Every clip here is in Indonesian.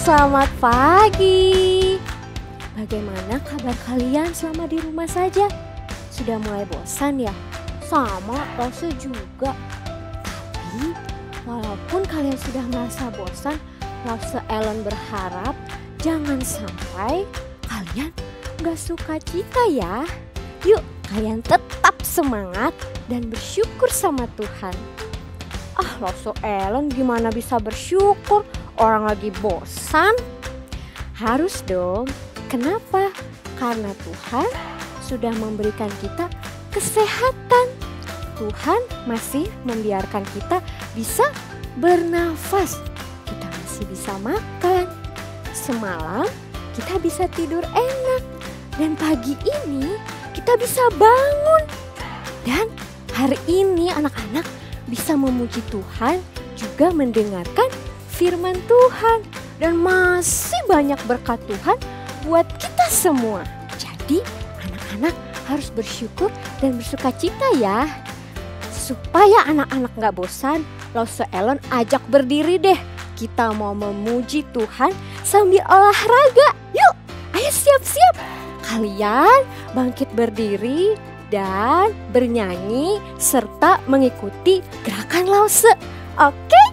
selamat pagi. Bagaimana kabar kalian selama di rumah saja? Sudah mulai bosan ya? Sama, Rose juga. Tapi walaupun kalian sudah merasa bosan, Rose Ellen berharap jangan sampai kalian gak suka cita ya. Yuk kalian tetap semangat dan bersyukur sama Tuhan. Rose Ellen gimana bisa bersyukur? Orang lagi bosan? Harus dong. Kenapa? Karena Tuhan sudah memberikan kita kesehatan. Tuhan masih membiarkan kita bisa bernafas. Kita masih bisa makan. Semalam kita bisa tidur enak. Dan pagi ini kita bisa bangun. Dan hari ini anak-anak bisa memuji Tuhan, juga mendengarkan firman Tuhan. Dan masih banyak berkat Tuhan buat kita semua. Jadi anak-anak harus bersyukur dan bersuka cita ya. Supaya anak-anak gak bosan, Rose Ellen ajak berdiri deh. Kita mau memuji Tuhan sambil olahraga. Yuk, ayo siap-siap. Kalian bangkit berdiri dan bernyanyi serta mengikuti gerakan Lause. Oke?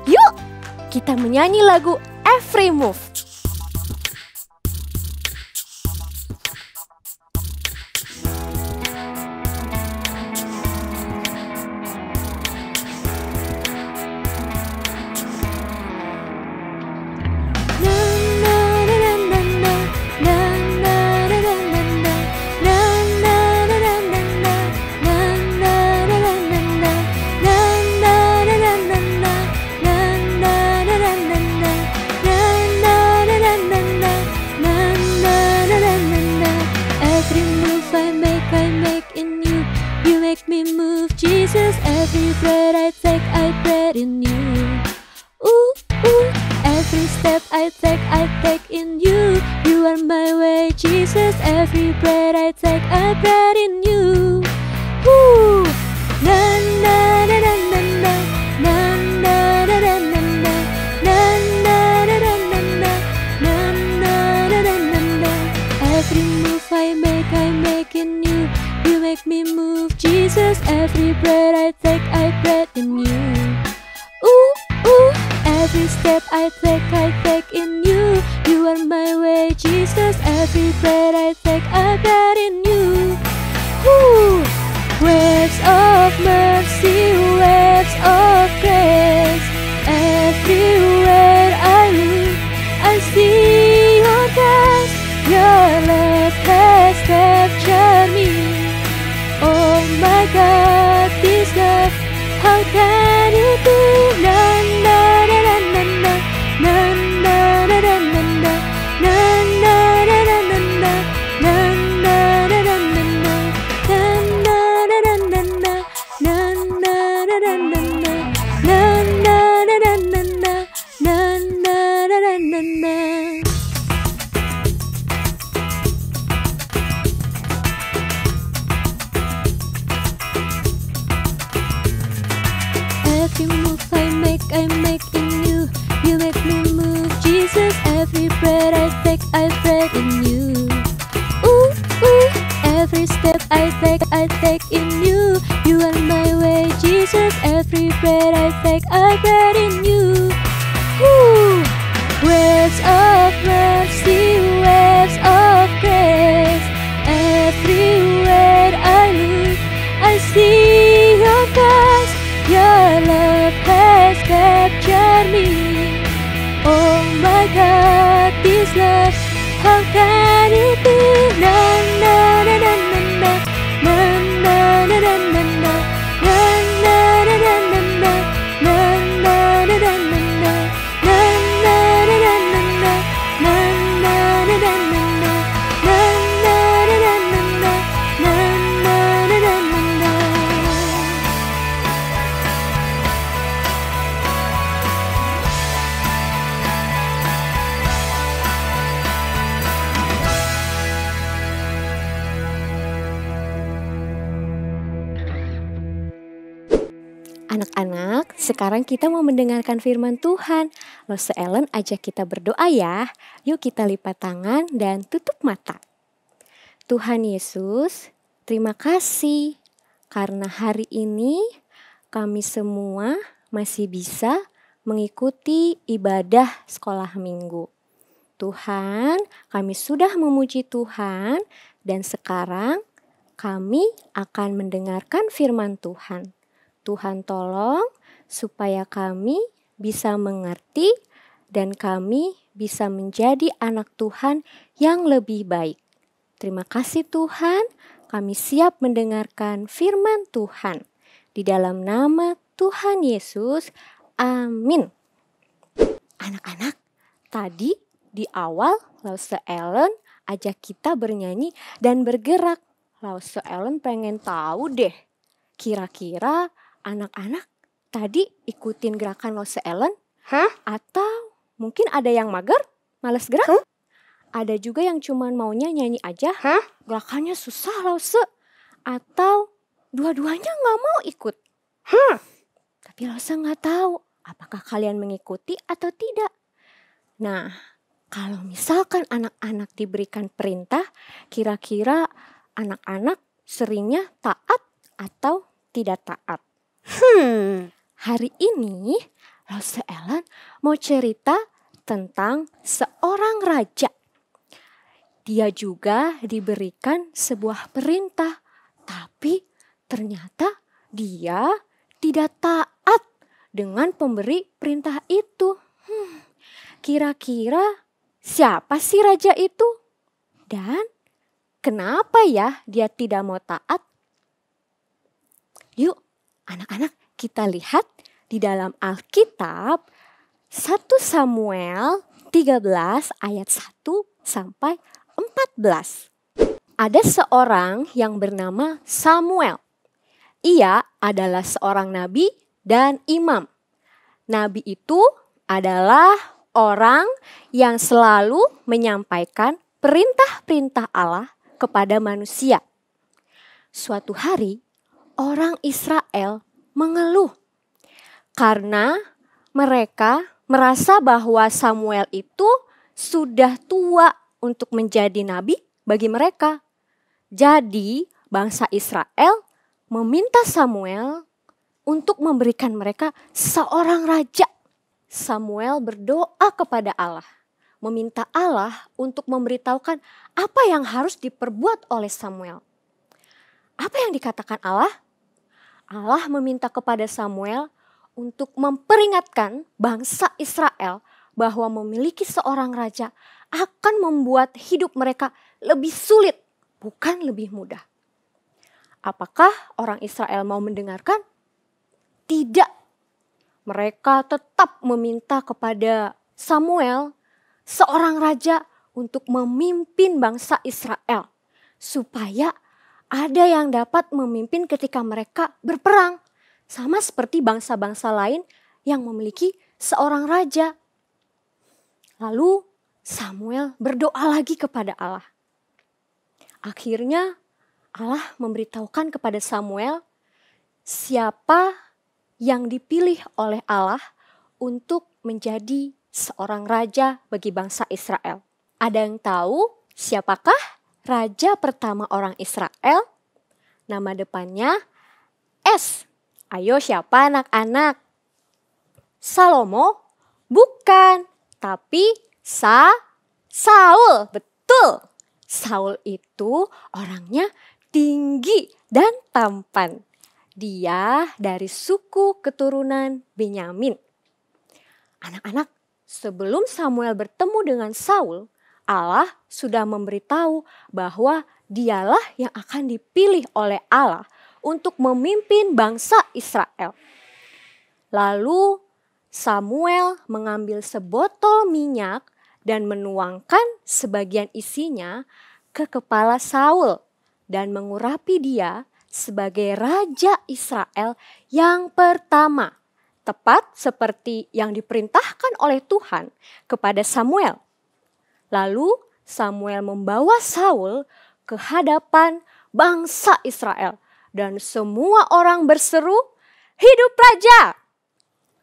Yuk, kita menyanyi lagu Every Move. Jesus, every breath I breathe in you. Ooh, ooh, every step I take in you. You are my way, Jesus, every breath I breathe in you. Ooh, na na na na na na na na na na na na na na na na. Every move I make in you. You make me move, Jesus. Every breath I breathe in you. Ooh, ooh, every step I take in you. You are my way, Jesus. Every breath I breathe in you. Ooh, waves of mercy, waves of grace. Everywhere I look, I see your face. Your love has captured me. Oh my God, this love, how can it be? Na na na na na na na na na na na na na na na na Every move I make in you. You make me move, Jesus. Every breath I breathe in you. Ooh, ooh, every step I take in you. You are my way, Jesus. Every breath I breathe in you. Ooh, waves of mercy, waves of grace. Everywhere I look, I see your face. Your love has captured me. Oh my God, this love, how can it be? Na na na na na na na na na na na na na na na na na na na na Anak-anak, sekarang kita mau mendengarkan firman Tuhan. Lose Ellen ajak kita berdoa ya. Yuk kita lipat tangan dan tutup mata. Tuhan Yesus, terima kasih karena hari ini kami semua masih bisa mengikuti ibadah sekolah minggu. Tuhan, kami sudah memuji Tuhan dan sekarang kami akan mendengarkan firman Tuhan. Tuhan tolong supaya kami bisa mengerti dan kami bisa menjadi anak Tuhan yang lebih baik. Terima kasih Tuhan, kami siap mendengarkan firman Tuhan. Di dalam nama Tuhan Yesus, amin. Anak-anak, tadi di awal Lause Ellen ajak kita bernyanyi dan bergerak. Lause Ellen pengen tahu deh, kira-kira anak-anak tadi ikutin gerakan Lause Ellen? Atau mungkin ada yang mager, malas gerak? Ada juga yang cuman maunya nyanyi aja, gerakannya susah Lause. Atau dua-duanya gak mau ikut. Tapi Lause gak tahu apakah kalian mengikuti atau tidak. Nah, kalau misalkan anak-anak diberikan perintah, kira-kira anak-anak seringnya taat atau tidak taat? Hari ini Lause Ellen mau cerita tentang seorang raja. Dia juga diberikan sebuah perintah, tapi ternyata dia tidak taat dengan pemberi perintah itu. Kira-kira siapa sih raja itu? Dan kenapa ya dia tidak mau taat? Yuk anak-anak kita lihat di dalam Alkitab 1 Samuel 13 ayat 1 sampai 14. Ada seorang yang bernama Samuel. Ia adalah seorang nabi dan imam. Nabi itu adalah orang yang selalu menyampaikan perintah-perintah Allah kepada manusia. Suatu hari, orang Israel mengeluh karena mereka merasa bahwa Samuel itu sudah tua untuk menjadi nabi bagi mereka. Jadi, bangsa Israel meminta Samuel untuk memberikan mereka seorang raja. Samuel berdoa kepada Allah, meminta Allah untuk memberitahukan apa yang harus diperbuat oleh Samuel. Apa yang dikatakan Allah? Allah meminta kepada Samuel untuk memperingatkan bangsa Israel bahwa memiliki seorang raja akan membuat hidup mereka lebih sulit, bukan lebih mudah. Apakah orang Israel mau mendengarkan? Tidak. Mereka tetap meminta kepada Samuel, seorang raja, untuk memimpin bangsa Israel. Supaya ada yang dapat memimpin ketika mereka berperang. Sama seperti bangsa-bangsa lain yang memiliki seorang raja. Lalu Samuel berdoa lagi kepada Allah. Akhirnya Allah memberitahukan kepada Samuel siapa yang dipilih oleh Allah untuk menjadi seorang raja bagi bangsa Israel. Ada yang tahu siapakah raja pertama orang Israel? Nama depannya S. Ayo siapa anak-anak? Salomo? Bukan, tapi Saul. Betul. Saul itu orangnya tinggi dan tampan. Dia dari suku keturunan Benyamin. Anak-anak, sebelum Samuel bertemu dengan Saul, Allah sudah memberitahu bahwa dialah yang akan dipilih oleh Allah untuk memimpin bangsa Israel. Lalu Samuel mengambil sebotol minyak dan menuangkan sebagian isinya ke kepala Saul dan mengurapi dia sebagai raja Israel yang pertama, tepat seperti yang diperintahkan oleh Tuhan kepada Samuel. Lalu Samuel membawa Saul ke hadapan bangsa Israel dan semua orang berseru, "Hidup raja!"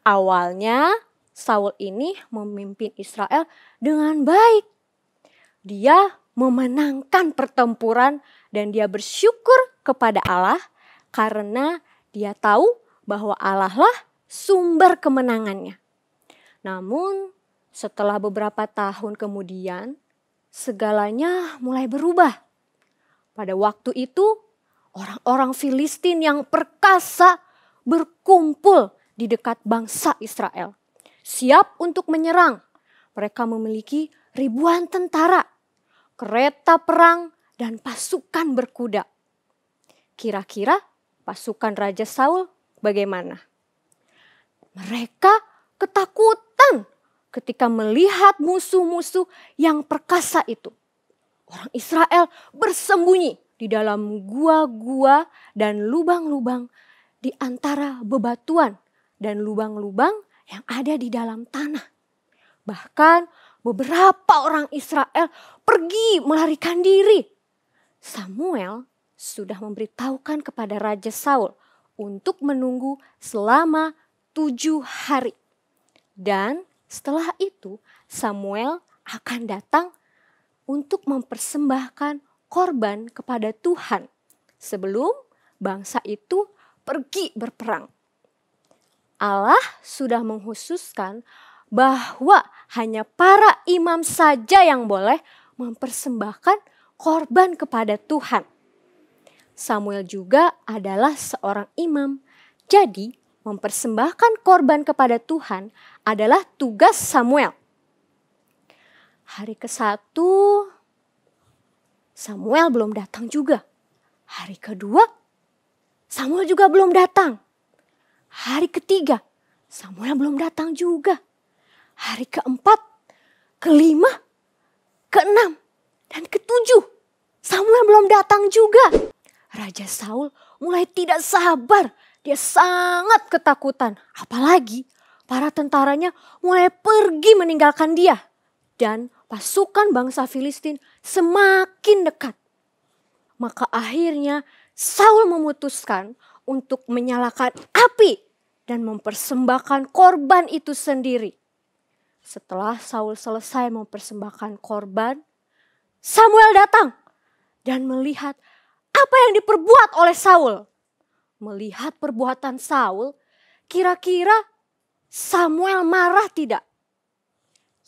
Awalnya Saul ini memimpin Israel dengan baik. Dia memenangkan pertempuran dan dia bersyukur kepada Allah karena dia tahu bahwa Allah lah sumber kemenangannya. Namun setelah beberapa tahun kemudian, segalanya mulai berubah. Pada waktu itu, orang-orang Filistin yang perkasa berkumpul di dekat bangsa Israel. Siap untuk menyerang. Mereka memiliki ribuan tentara, kereta perang, dan pasukan berkuda. Kira-kira pasukan Raja Saul bagaimana? Mereka ketakutan ketika melihat musuh-musuh yang perkasa itu. Orang Israel bersembunyi di dalam gua-gua dan lubang-lubang di antara bebatuan dan lubang-lubang yang ada di dalam tanah. Bahkan beberapa orang Israel pergi melarikan diri. Samuel sudah memberitahukan kepada Raja Saul untuk menunggu selama 7 hari. Dan setelah itu Samuel akan datang untuk mempersembahkan korban kepada Tuhan sebelum bangsa itu pergi berperang. Allah sudah menghususkan bahwa hanya para imam saja yang boleh mempersembahkan korban kepada Tuhan. Samuel juga adalah seorang imam, jadi mempersembahkan korban kepada Tuhan adalah tugas Samuel. Hari ke-1 Samuel belum datang juga. Hari kedua Samuel juga belum datang. Hari ketiga Samuel belum datang juga. Hari keempat, kelima, keenam, dan ketujuh Samuel belum datang juga. Raja Saul mulai tidak sabar. Dia sangat ketakutan. Apalagi para tentaranya mulai pergi meninggalkan dia. Dan pasukan bangsa Filistin semakin dekat. Maka akhirnya Saul memutuskan untuk menyalakan api dan mempersembahkan korban itu sendiri. Setelah Saul selesai mempersembahkan korban, Samuel datang dan melihat apa yang diperbuat oleh Saul. Melihat perbuatan Saul, kira-kira Samuel marah tidak?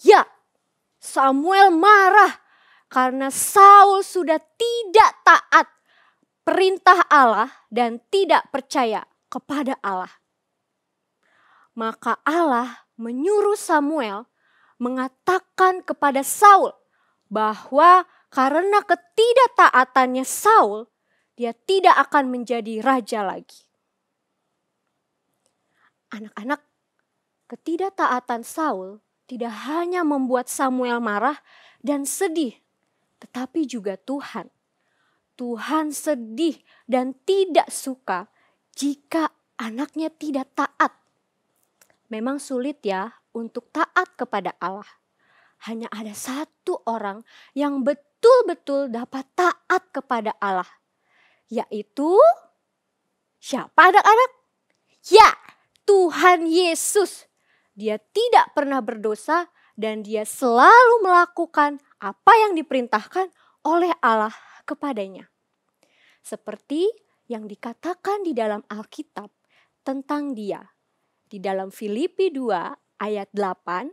Ya, Samuel marah karena Saul sudah tidak taat perintah Allah dan tidak percaya kepada Allah. Maka Allah menyuruh Samuel mengatakan kepada Saul bahwa karena ketidaktaatannya Saul, dia tidak akan menjadi raja lagi. Anak-anak, ketidaktaatan Saul tidak hanya membuat Samuel marah dan sedih, tetapi juga Tuhan. Tuhan sedih dan tidak suka jika anaknya tidak taat. Memang sulit ya untuk taat kepada Allah. Hanya ada satu orang yang betul-betul dapat taat kepada Allah. Yaitu siapa anak-anak? Ya, Tuhan Yesus. Dia tidak pernah berdosa dan dia selalu melakukan apa yang diperintahkan oleh Allah kepadanya. Seperti yang dikatakan di dalam Alkitab tentang dia. Di dalam Filipi 2 ayat 8,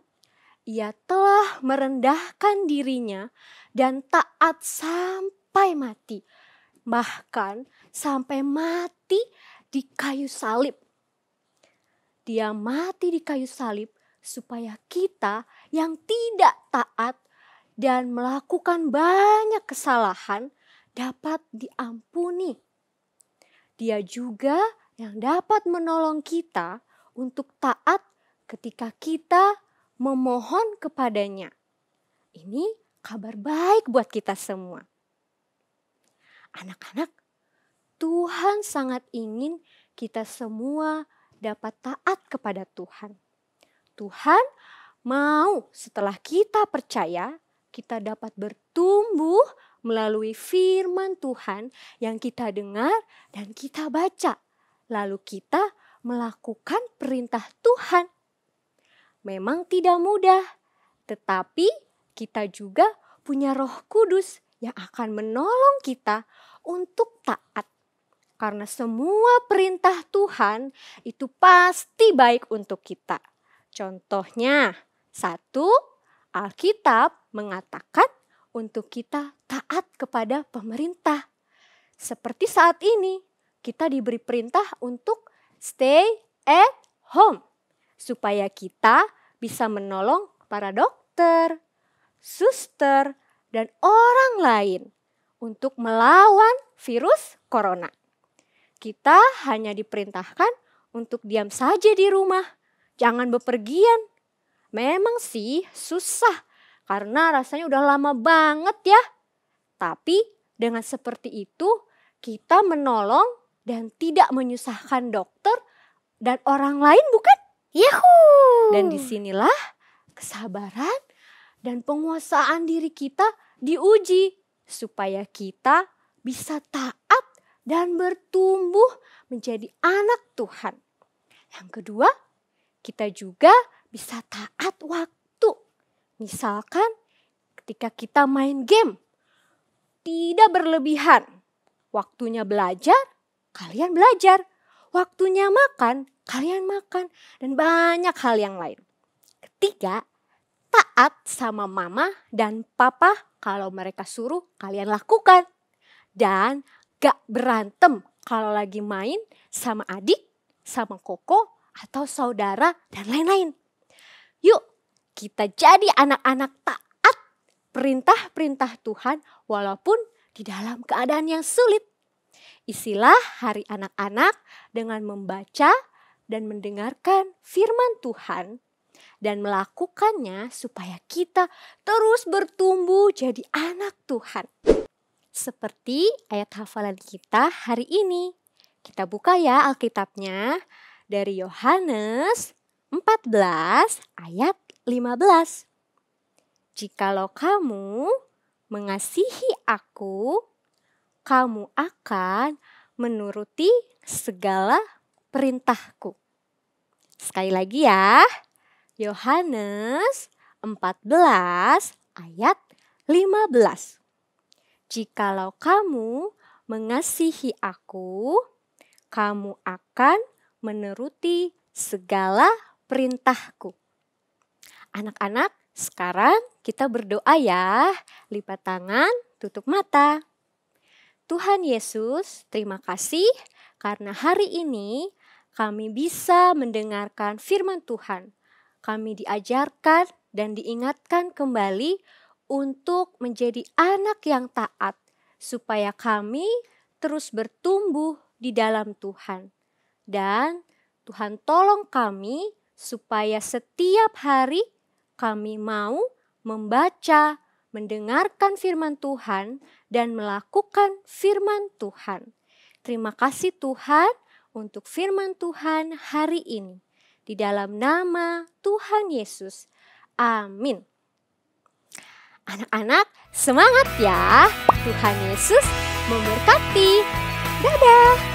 ia telah merendahkan dirinya dan taat sampai mati. Bahkan sampai mati di kayu salib. Dia mati di kayu salib supaya kita yang tidak taat dan melakukan banyak kesalahan dapat diampuni. Dia juga yang dapat menolong kita untuk taat ketika kita memohon kepadanya. Ini kabar baik buat kita semua. Anak-anak, Tuhan sangat ingin kita semua dapat taat kepada Tuhan. Tuhan mau setelah kita percaya, kita dapat bertumbuh melalui firman Tuhan yang kita dengar dan kita baca. Lalu kita melakukan perintah Tuhan. Memang tidak mudah, tetapi kita juga punya Roh Kudus yang akan menolong kita untuk taat. Karena semua perintah Tuhan itu pasti baik untuk kita. Contohnya, 1, Alkitab mengatakan untuk kita taat kepada pemerintah. Seperti saat ini, kita diberi perintah untuk stay at home. Supaya kita bisa menolong para dokter, suster, dan orang lain untuk melawan virus corona. Kita hanya diperintahkan untuk diam saja di rumah, jangan bepergian. Memang sih susah karena rasanya udah lama banget ya. Tapi dengan seperti itu kita menolong dan tidak menyusahkan dokter dan orang lain, bukan? Yahoo! Dan disinilah kesabaran dan penguasaan diri kita diuji supaya kita bisa taat dan bertumbuh menjadi anak Tuhan. Yang kedua, kita juga bisa taat waktu. Misalkan ketika kita main game, tidak berlebihan. Waktunya belajar, kalian belajar. Waktunya makan, kalian makan. Dan banyak hal yang lain. Ketiga, taat sama mama dan papa kalau mereka suruh kalian lakukan. Dan gak berantem kalau lagi main sama adik, sama koko, atau saudara, dan lain-lain. Yuk, kita jadi anak-anak taat perintah-perintah Tuhan walaupun di dalam keadaan yang sulit. Isilah hari anak-anak dengan membaca dan mendengarkan firman Tuhan dan melakukannya supaya kita terus bertumbuh jadi anak Tuhan. Seperti ayat hafalan kita hari ini. Kita buka ya Alkitabnya dari Yohanes 14 ayat 15. Jikalau kamu mengasihi aku, kamu akan menuruti segala perintahku. Sekali lagi ya, Yohanes 14 ayat 15. Jikalau kamu mengasihi aku, kamu akan menuruti segala perintahku. Anak-anak, sekarang kita berdoa ya. Lipat tangan, tutup mata. Tuhan Yesus, terima kasih karena hari ini kami bisa mendengarkan firman Tuhan. Kami diajarkan dan diingatkan kembali untuk menjadi anak yang taat, supaya kami terus bertumbuh di dalam Tuhan. Dan Tuhan tolong kami supaya setiap hari kami mau membaca, mendengarkan firman Tuhan, dan melakukan firman Tuhan. Terima kasih Tuhan untuk firman Tuhan hari ini. Di dalam nama Tuhan Yesus. Amin. Anak-anak, semangat ya. Tuhan Yesus memberkati. Dadah.